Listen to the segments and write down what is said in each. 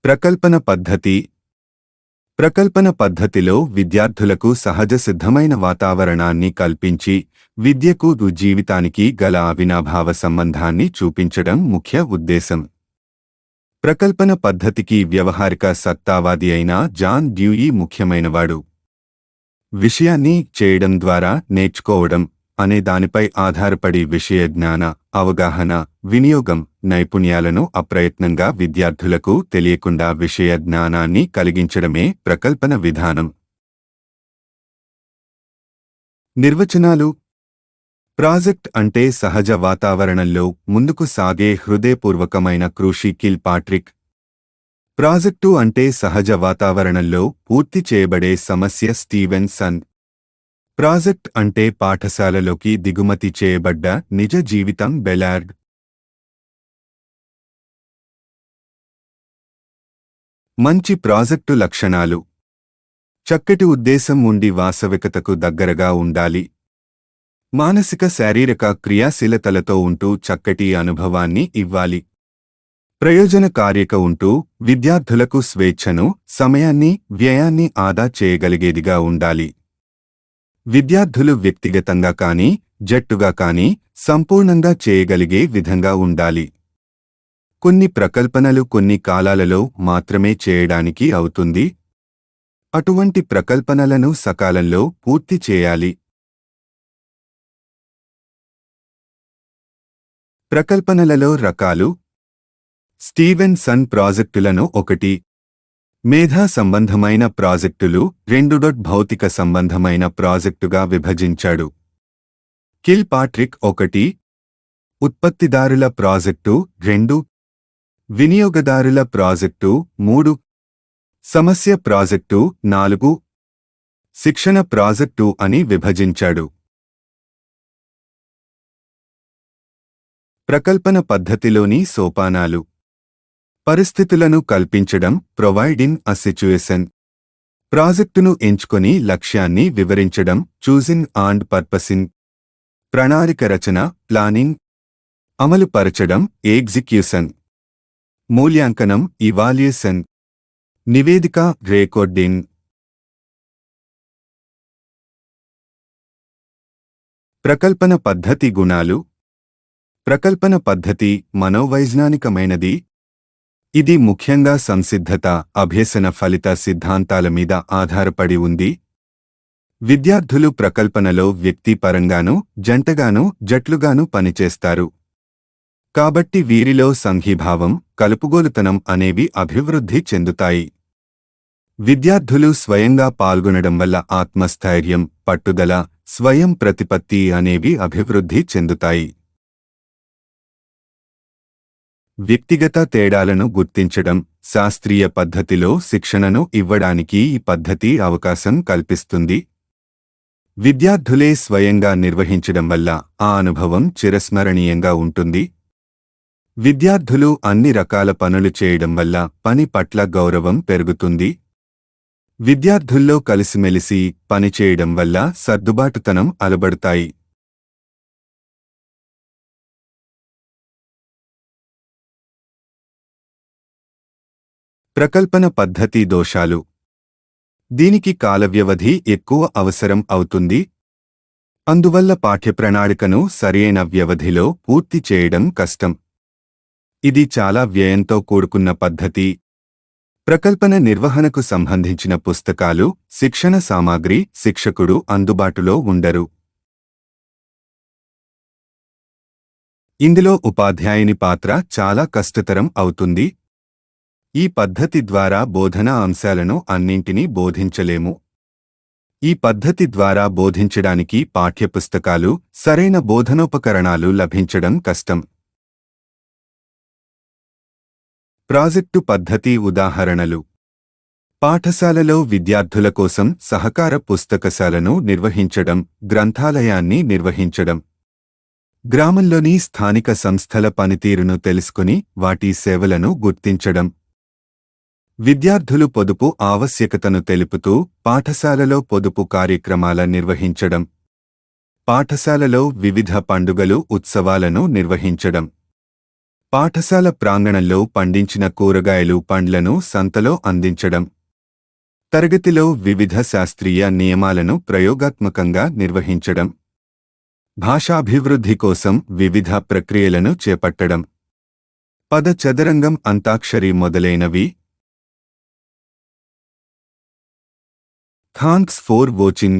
ప్రకల్పన పద్ధతి. ప్రకల్పన పద్ధతిలో విద్యార్థులకు సహజ సిద్ధమైన వాతావరణాన్ని కల్పించి విద్యకు జీవితానికి గల అవినాభావ సంబంధాన్ని చూపించడం ముఖ్య ఉద్దేశం. ప్రకల్పన పద్ధతికి వ్యవహారిక సత్తావాది అయిన జాన్ డ్యూయీ ముఖ్యమైనవాడు. విషయాన్ని చేయడం ద్వారా నేర్చుకోవడం అనే దానిపై ఆధారపడి విషయ జ్ఞాన, అవగాహన, వినియోగం, నైపుణ్యాలను అప్రయత్నంగా విద్యార్థులకు తెలియకుండా విషయ జ్ఞానాన్ని కలిగించడమే ప్రకల్పన విధానం. నిర్వచనాలు. ప్రాజెక్ట్ అంటే సహజ వాతావరణంలో ముందుకు సాగే హృదయపూర్వకమైన కృషి. Kill Patrick. ప్రాజెక్టు అంటే సహజ వాతావరణంలో పూర్తి చేయబడే సమస్య. Steven sun. ప్రాజెక్ట్ అంటే పాఠశాలలోకి దిగుమతి చేయబడ్డ నిజ జీవితం. బెలార్డ్. మంచి ప్రాజెక్టు లక్షణాలు. చక్కటి ఉద్దేశం ఉండి వాస్తవికతకు దగ్గరగా ఉండాలి. మానసిక శారీరక క్రియాశీలతలతో ఉంటూ చక్కటి అనుభవాన్ని ఇవ్వాలి. ప్రయోజనకారిక ఉంటూ విద్యార్థులకు స్వేచ్ఛను, సమయాన్ని, వ్యయాన్ని ఆదా చేయగలిగేదిగా ఉండాలి. విద్యార్థులు వ్యక్తిగతంగా కానీ, జట్టుగా కానీ సంపూర్ణంగా చేయగలిగే విధంగా ఉండాలి. కొన్ని ప్రకల్పనలు కొన్ని కాలాలలో మాత్రమే చేయడానికి అవుతుంది. అటువంటి ప్రకల్పనలను సకాలంలో పూర్తి చేయాలి. ప్రకల్పనలలో రకాలు. స్టీవెన్ సన్ ప్రాజెక్టులను 1. మేధా సంబంధమైన ప్రాజెక్టులు 2. భౌతిక సంబంధమైన ప్రాజెక్టుగా విభజించాడు. Kill Patrick 1. ఉత్పత్తిదారుల ప్రాజెక్టు 2. వినియోగదారుల ప్రాజెక్టు 3. సమస్య ప్రాజెక్టు 4. శిక్షణ ప్రాజెక్టు అని విభజించాడు. ప్రకల్పన పద్ధతిలోని సోపానాలు. పరిస్థితులను కల్పించడం. Providing a situation. ప్రాజెక్టును ఎంచుకొని లక్ష్యాన్ని వివరించడం. Choosing and purposing. ప్రణాళిక రచన. ప్లానింగ్. అమలుపరచడం. ఎగ్జిక్యూషన్. మూల్యాంకనం. ఇవాల్యుయేషన్. నివేదిక. రికార్డింగ్. ప్రకల్పన పద్ధతి గుణాలు. ప్రకల్పన పద్ధతి మనోవైజ్ఞానికమైనది. ఇది ముఖ్యంగా సంసిద్ధత, అభ్యసన ఫలిత సిద్ధాంతాల మీద ఆధారపడి ఉంది. విద్యార్థులు ప్రకల్పనలో వ్యక్తిపరంగానూ, జంటగానూ, జట్లుగానూ పనిచేస్తారు. కాబట్టి వీరిలో సంఘీభావం, కలుపుగోలుతనం అనేవి అభివృద్ధి చెందుతాయి. విద్యార్థులు స్వయంగా పాల్గొనడం వల్ల ఆత్మస్థైర్యం, పట్టుదల, స్వయం ప్రతిపత్తి అనేవి అభివృద్ధి చెందుతాయి. వ్యక్తిగత తేడాలను గుర్తించడం. శాస్త్రీయ పద్ధతిలో శిక్షణను ఇవ్వడానికి ఈ పద్ధతి అవకాశం కల్పిస్తుంది. విద్యార్థులే స్వయంగా నిర్వహించడం వల్ల ఆ అనుభవం చిరస్మరణీయంగా ఉంటుంది. విద్యార్థులు అన్ని రకాల పనులు చేయడం వల్ల పని పట్ల గౌరవం పెరుగుతుంది. విద్యార్థుల్లో కలిసిమెలిసి పనిచేయడం వల్ల సర్దుబాటుతనం అలవడుతాయి. ప్రకల్పన పద్ధతి దోషాలు. దీనికి కాలవ్యవధి ఎక్కువ అవసరం అవుతుంది. అందువల్ల పాఠ్యప్రణాళికను సరియైన వ్యవధిలో పూర్తి చేయడం కష్టం. ఇది చాలా వ్యయంతో కూడుకున్న పద్ధతి. ప్రకల్పన నిర్వహణకు సంబంధించిన పుస్తకాలు, శిక్షణ సామాగ్రి, శిక్షకుడు అందుబాటులో ఉండరు. ఇందులో ఉపాధ్యాయుని పాత్ర చాలా కష్టతరం అవుతుంది. ఈ పద్ధతి ద్వారా బోధనా అంశాలను అన్నింటినీ బోధించలేము. ఈ పద్ధతి ద్వారా బోధించడానికి పాఠ్యపుస్తకాలు, సరైన బోధనోపకరణాలు లభించడం కష్టం. ప్రాజెక్టు పద్ధతి ఉదాహరణలు. పాఠశాలలో విద్యార్థుల కోసం సహకార పుస్తకశాలను నిర్వహించడం, గ్రంథాలయాన్ని నిర్వహించడం. గ్రామంలోని స్థానిక సంస్థల పనితీరును తెలుసుకుని వాటి సేవలను గుర్తించడం. విద్యార్థులు పొదుపు ఆవశ్యకతను తెలుపుతూ పాఠశాలలో పొదుపు కార్యక్రమాల నిర్వహించడం. పాఠశాలలో వివిధ పండుగలు, ఉత్సవాలను నిర్వహించడం. పాఠశాల ప్రాంగణంలో పండించిన కూరగాయలు పండ్లను సంతలో అందించడం. తరగతిలో వివిధ శాస్త్రీయ నియమాలను ప్రయోగాత్మకంగా నిర్వహించడం. భాషాభివృద్ధి కోసం వివిధ ప్రక్రియలను చేపట్టడం. పద చదరంగం, అంతాక్షరి మొదలైనవి. Thanks for watching.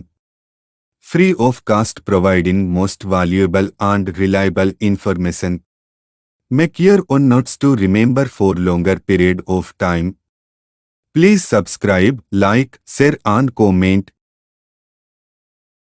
Free of cost, providing most valuable and reliable information. Make your own notes to remember for longer period of time. Please subscribe, like, share and comment.